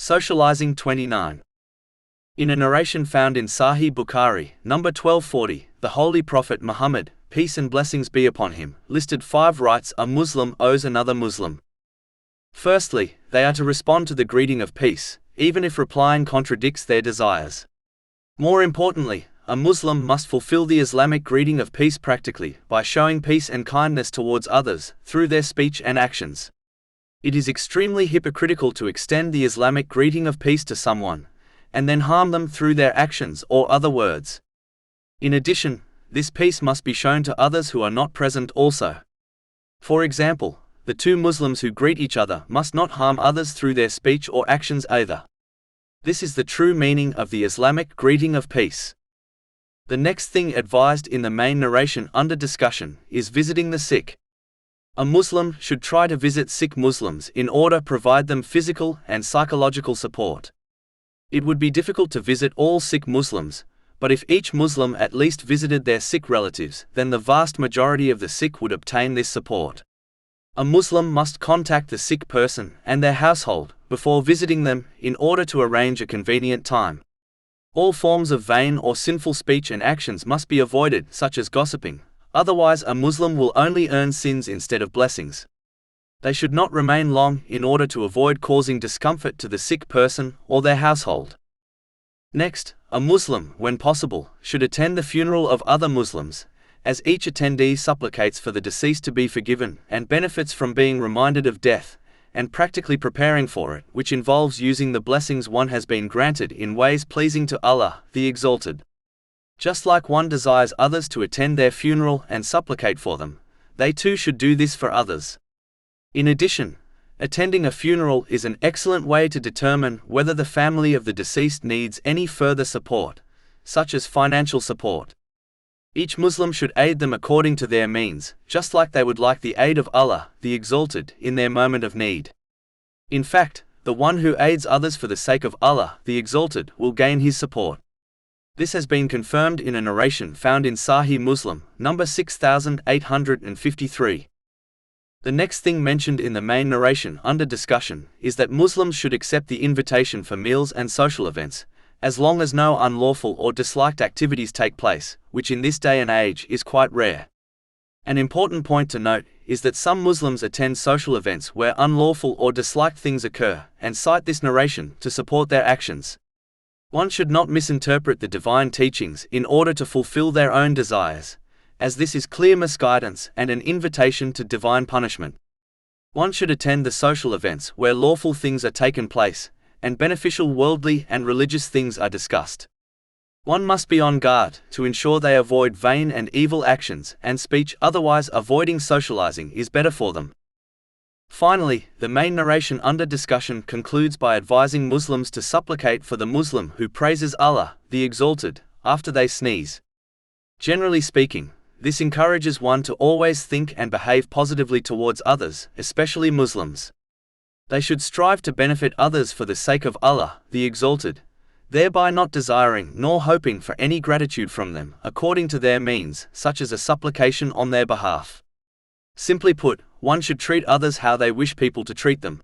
Socializing 29. In a narration found in Sahih Bukhari, number 1240, the Holy Prophet Muhammad, peace and blessings be upon him, listed 5 rights a Muslim owes another Muslim. Firstly, they are to respond to the greeting of peace, even if replying contradicts their desires. More importantly, a Muslim must fulfill the Islamic greeting of peace practically by showing peace and kindness towards others through their speech and actions. It is extremely hypocritical to extend the Islamic greeting of peace to someone, and then harm them through their actions or other words. In addition, this peace must be shown to others who are not present also. For example, the 2 Muslims who greet each other must not harm others through their speech or actions either. This is the true meaning of the Islamic greeting of peace. The next thing advised in the main narration under discussion is visiting the sick. A Muslim should try to visit sick Muslims in order to provide them physical and psychological support. It would be difficult to visit all sick Muslims, but if each Muslim at least visited their sick relatives, then the vast majority of the sick would obtain this support. A Muslim must contact the sick person and their household before visiting them in order to arrange a convenient time. All forms of vain or sinful speech and actions must be avoided, such as gossiping. Otherwise, a Muslim will only earn sins instead of blessings. They should not remain long in order to avoid causing discomfort to the sick person or their household. Next, a Muslim, when possible, should attend the funeral of other Muslims, as each attendee supplicates for the deceased to be forgiven and benefits from being reminded of death, and practically preparing for it, which involves using the blessings one has been granted in ways pleasing to Allah, the Exalted. Just like one desires others to attend their funeral and supplicate for them, they too should do this for others. In addition, attending a funeral is an excellent way to determine whether the family of the deceased needs any further support, such as financial support. Each Muslim should aid them according to their means, just like they would like the aid of Allah, the Exalted, in their moment of need. In fact, the one who aids others for the sake of Allah, the Exalted, will gain his support. This has been confirmed in a narration found in Sahih Muslim, number 6853. The next thing mentioned in the main narration under discussion is that Muslims should accept the invitation for meals and social events, as long as no unlawful or disliked activities take place, which in this day and age is quite rare. An important point to note is that some Muslims attend social events where unlawful or disliked things occur, and cite this narration to support their actions. One should not misinterpret the divine teachings in order to fulfill their own desires, as this is clear misguidance and an invitation to divine punishment. One should attend the social events where lawful things are taken place, and beneficial worldly and religious things are discussed. One must be on guard to ensure they avoid vain and evil actions and speech, otherwise avoiding socializing is better for them. Finally, the main narration under discussion concludes by advising Muslims to supplicate for the Muslim who praises Allah, the Exalted, after they sneeze. Generally speaking, this encourages one to always think and behave positively towards others, especially Muslims. They should strive to benefit others for the sake of Allah, the Exalted, thereby not desiring nor hoping for any gratitude from them according to their means, such as a supplication on their behalf. Simply put, one should treat others how they wish people to treat them.